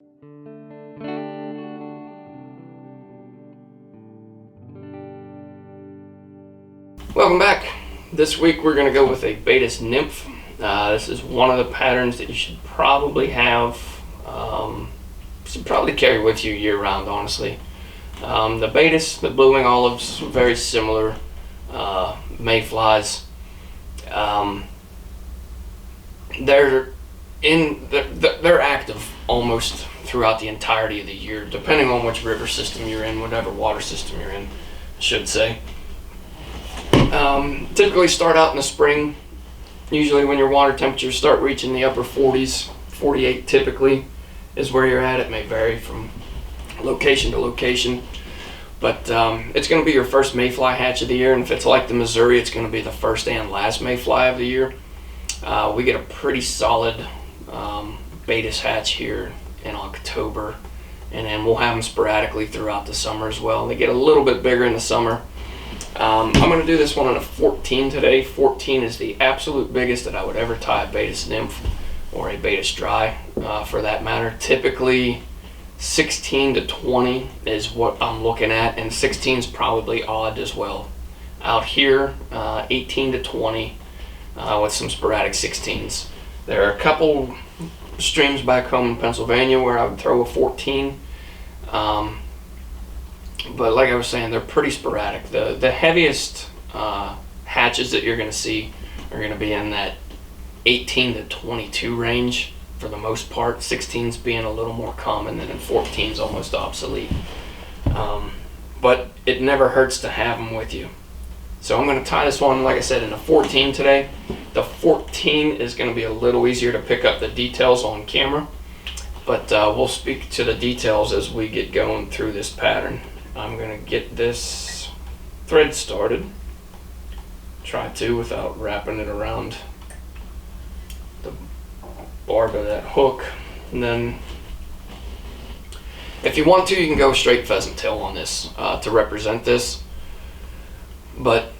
Welcome back. This week we're going to go with a Baetis Nymph. This is one of the patterns that you should probably have, should probably carry with you year round, honestly. The Baetis, the blue wing olives, very similar. Mayflies. They're active almost throughout the entirety of the year, depending on which river system you're in, whatever water system you're in, I should say. Typically start out in the spring, usually when your water temperatures start reaching the upper 40s, 48 typically is where you're at. It may vary from location to location, but it's going to be your first mayfly hatch of the year, and if it's like the Missouri, it's going to be the first and last mayfly of the year. We get a pretty solid Baetis hatch here in October, and then we'll have them sporadically throughout the summer as well. They get a little bit bigger in the summer. I'm going to do this one on a 14 today. 14 is the absolute biggest that I would ever tie a Baetis Nymph or a Baetis Dry for that matter. Typically 16 to 20 is what I'm looking at, and 16 is probably odd as well. Out here 18 to 20 with some sporadic 16s. There are a couple streams back home in Pennsylvania where I would throw a 14. But like I was saying, they're pretty sporadic. The heaviest hatches that you're going to see are going to be in that 18 to 22 range for the most part. 16s being a little more common, and then 14s almost obsolete. But it never hurts to have them with you. So I'm going to tie this one, like I said, in a 14 today. The 14 is going to be a little easier to pick up the details on camera, but we'll speak to the details as we get going through this pattern. I'm going to get this thread started. Try to without wrapping it around the barb of that hook. And then if you want to, you can go straight pheasant tail on this to represent this. But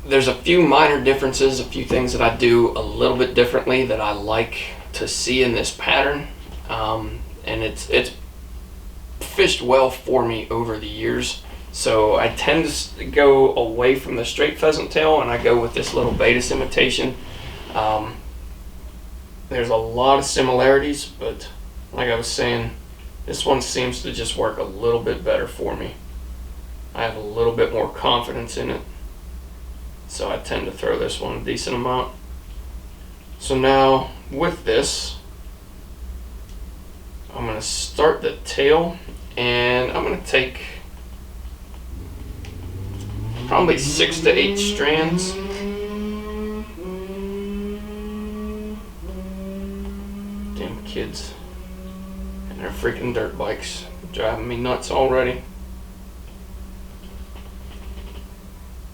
there's a few minor differences, a few things that I do a little bit differently that I like to see in this pattern. And it's fished well for me over the years, so I tend to go away from the straight pheasant tail and I go with this little Baetis imitation. There's a lot of similarities, but like I was saying, this one seems to just work a little bit better for me. I have a little bit more confidence in it, so I tend to throw this one a decent amount. So now with this, I'm going to start the tail, and I'm going to take probably 6 to 8 strands. Damn kids and their freaking dirt bikes driving me nuts already.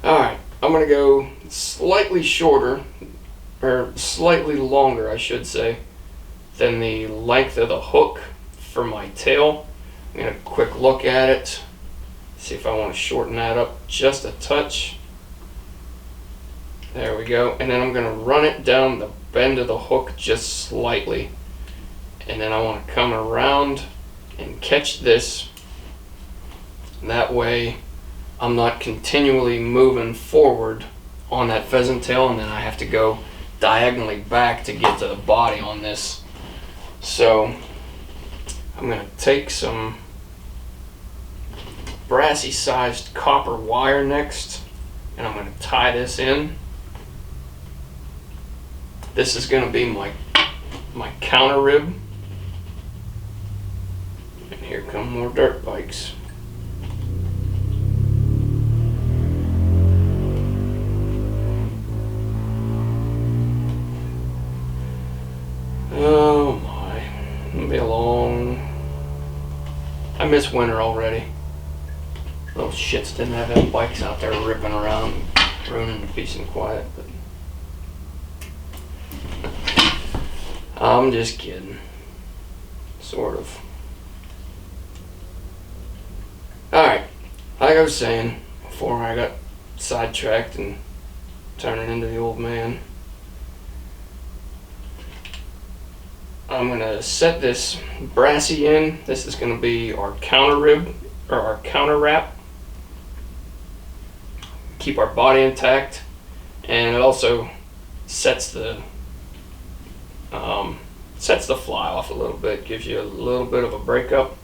Alright, I'm going to go slightly shorter, or slightly longer I should say, than the length of the hook for my tail. I'm going to quick look at it, see if I want to shorten that up just a touch. There we go. And then I'm going to run it down the bend of the hook just slightly. And then I want to come around and catch this. That way I'm not continually moving forward on that pheasant tail, and then I have to go diagonally back to get to the body on this. So I'm going to take some Brassie sized copper wire next, and I'm going to tie this in. This is going to be my counter rib. And here come more dirt bikes. Oh my, it'll be a long... I miss winter already. Those shits didn't have any bikes out there ripping around, ruining the peace and quiet, but I'm just kidding. Sort of. Alright, like I was saying before I got sidetracked and turning into the old man, I'm going to set this Brassie in. This is going to be our counter rib, or our counter wrap. Keep our body intact, and it also sets the fly off a little bit, gives you a little bit of a breakup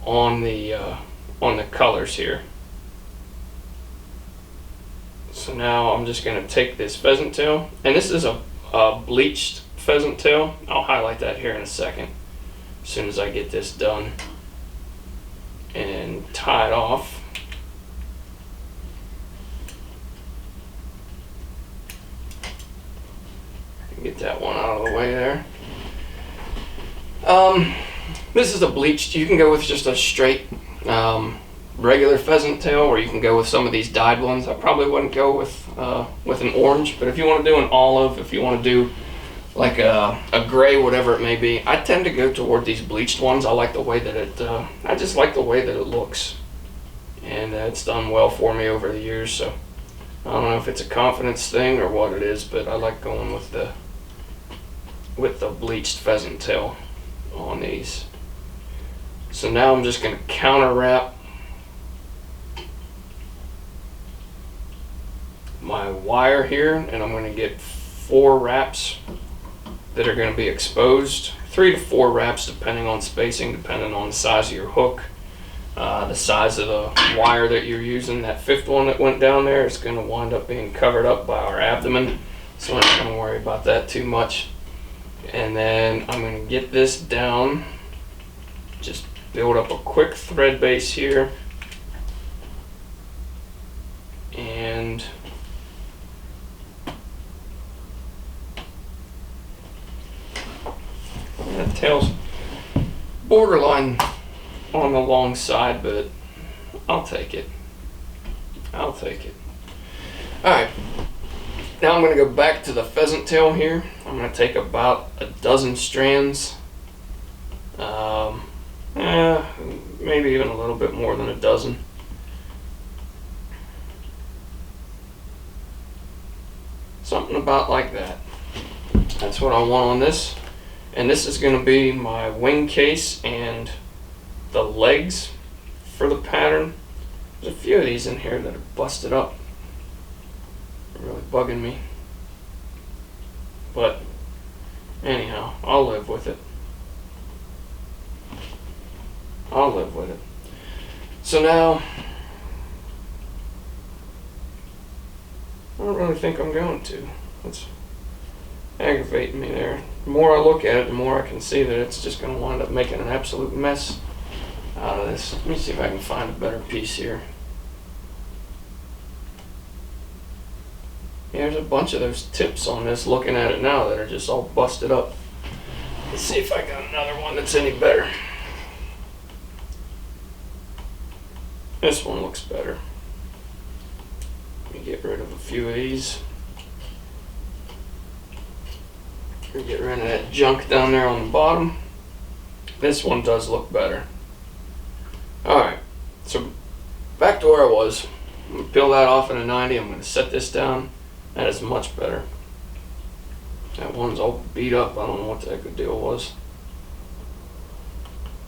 on the colors here. So now I'm just going to take this pheasant tail, and this is a bleached pheasant tail. I'll highlight that here in a second as soon as I get this done and tied off. Get that one out of the way there. This is a bleached. You can go with just a straight regular pheasant tail, or you can go with some of these dyed ones. I probably wouldn't go with an orange, but if you want to do an olive, if you want to do like a gray, whatever it may be, I tend to go toward these bleached ones. I like the way that it, I just like the way that it looks, and it's done well for me over the years. So I don't know if it's a confidence thing or what it is, but I like going with the bleached pheasant tail on these. So now I'm just going to counter wrap my wire here, and I'm going to get 4 wraps that are going to be exposed, 3 to 4 wraps depending on spacing, depending on the size of your hook, the size of the wire that you're using. That 5th one that went down there is going to wind up being covered up by our abdomen, so I'm not going to worry about that too much. And then I'm going to get this down, just build up a quick thread base here, and that tail's borderline on the long side, but I'll take it. I'll take it. Alright, now I'm going to go back to the pheasant tail here. I'm going to take about a dozen strands, maybe even a little bit more than a dozen. Something about like that. That's what I want on this. And this is going to be my wing case and the legs for the pattern. There's a few of these in here that are busted up. They're really bugging me. But anyhow, I'll live with it. I'll live with it. So now, I don't really think I'm going to. It's aggravating me there. The more I look at it, the more I can see that it's just going to wind up making an absolute mess out of this. Let me see if I can find a better piece here. Yeah, there's a bunch of those tips on this, looking at it now, that are just all busted up. Let's see if I got another one that's any better. This one looks better. Let me get rid of a few of these. Get rid of that junk down there on the bottom. This one does look better. Alright, so back to where I was. I'm going to peel that off in a 90. I'm going to set this down. That is much better. That one's all beat up. I don't know what the heck the deal was.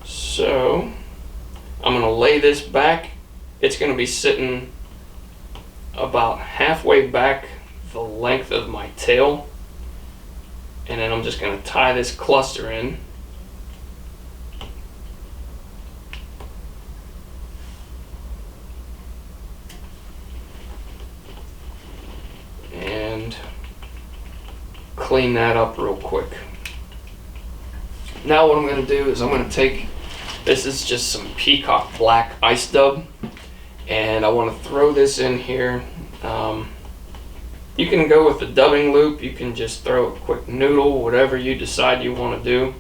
So I'm going to lay this back. It's going to be sitting about halfway back the length of my tail. And then I'm just going to tie this cluster in. And clean that up real quick. Now what I'm going to do is I'm going to take, this is just some Peacock black ice dub, and I want to throw this in here. You can go with the dubbing loop, you can just throw a quick noodle, whatever you decide you want to do.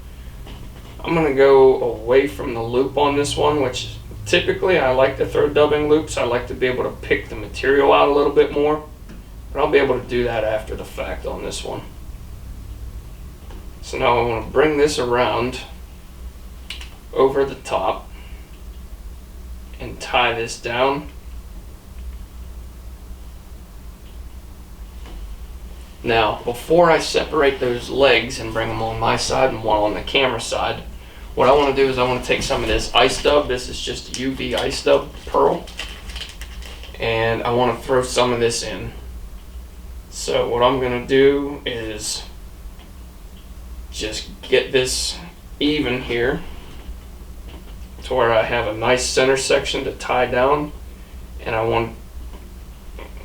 I'm going to go away from the loop on this one, which typically I like to throw dubbing loops. I like to be able to pick the material out a little bit more, but I'll be able to do that after the fact on this one. So now I want to bring this around over the top and tie this down. Now, before I separate those legs and bring them on my side and one on the camera side, what I want to do is I want to take some of this ice dub. This is just UV ice dub pearl. And I want to throw some of this in. So what I'm going to do is just get this even here to where I have a nice center section to tie down. And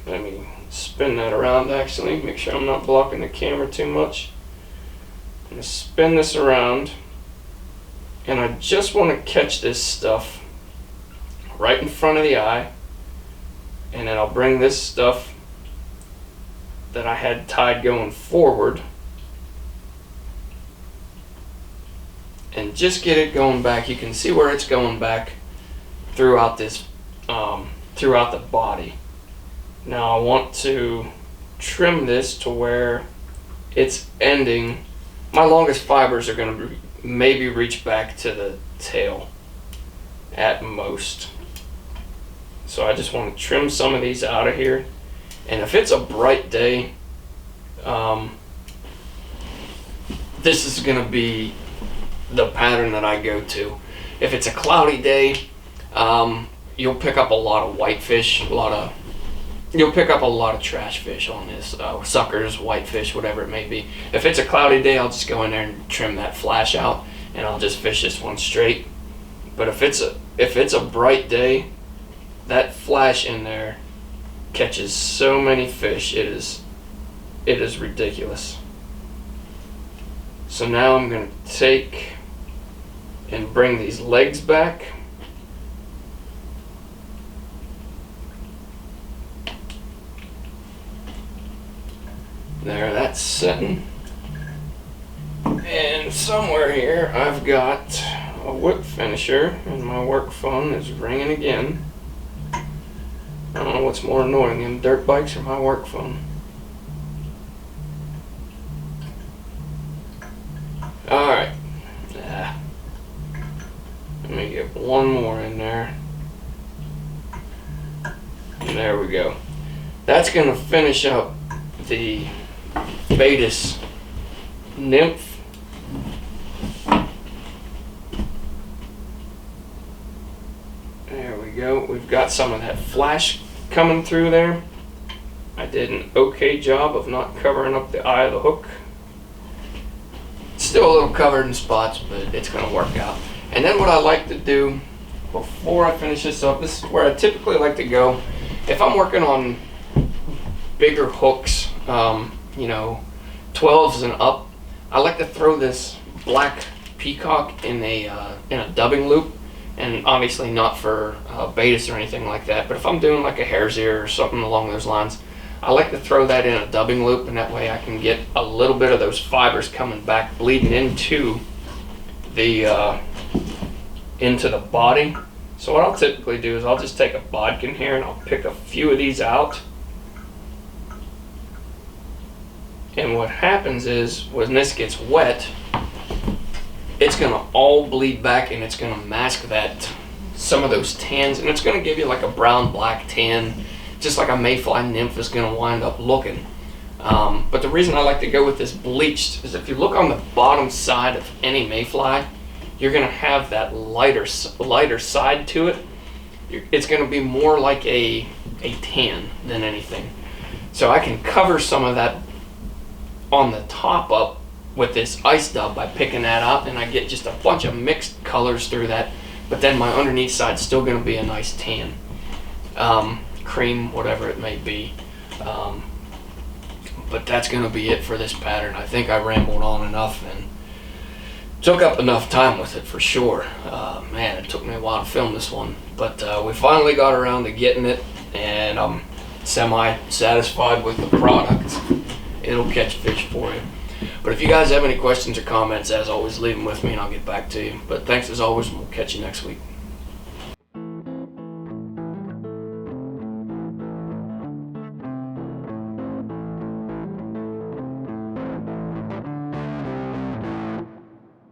let me spin that around actually, make sure I'm not blocking the camera too much. I'm going to spin this around, and I just want to catch this stuff right in front of the eye, and then I'll bring this stuff that I had tied going forward and just get it going back. You can see where it's going back throughout this throughout the body. Now I want to trim this to where it's ending. My longest fibers are going to maybe reach back to the tail at most. So I just want to trim some of these out of here. And if it's a bright day, this is going to be the pattern that I go to. If it's a cloudy day, you'll pick up a lot of whitefish, you'll pick up a lot of trash fish on this, suckers, whitefish, whatever it may be. If it's a cloudy day, I'll just go in there and trim that flash out, and I'll just fish this one straight. But if it's a bright day, that flash in there catches so many fish. It is ridiculous. So now I'm going to take and bring these legs back. There, that's setting. And somewhere here I've got a whip finisher, and my work phone is ringing again. I don't know what's more annoying, them dirt bikes or my work phone. Alright. Let me get one more in there. And there we go. That's going to finish up the Baetis Nymph. There we go. We've got some of that flash coming through there. I did an okay job of not covering up the eye of the hook. Still a little covered in spots, but it's going to work out. And then what I like to do before I finish this up, this is where I typically like to go. If I'm working on bigger hooks, 12s and up, I like to throw this black Peacock in a dubbing loop, and obviously not for Baetis or anything like that, but if I'm doing like a hare's ear or something along those lines, I like to throw that in a dubbing loop, and that way I can get a little bit of those fibers coming back, bleeding into the body. So what I'll typically do is I'll just take a bodkin here and I'll pick a few of these out. And what happens is when this gets wet, it's going to all bleed back, and it's going to mask some of those tans, and it's going to give you like a brown black tan, just like a Mayfly nymph is going to wind up looking. But the reason I like to go with this bleached is if you look on the bottom side of any Mayfly, you're going to have that lighter side to it. It's going to be more like a tan than anything. So I can cover some of that on the top up with this ice dub by picking that out, and I get just a bunch of mixed colors through that, but then my underneath side's still going to be a nice tan, cream, whatever it may be. But that's going to be it for this pattern. I think I rambled on enough and took up enough time with it for sure. Man, it took me a while to film this one, but we finally got around to getting it, and I'm semi-satisfied with the product. It'll catch fish for you. But if you guys have any questions or comments, as always, leave them with me and I'll get back to you. But thanks as always, and we'll catch you next week.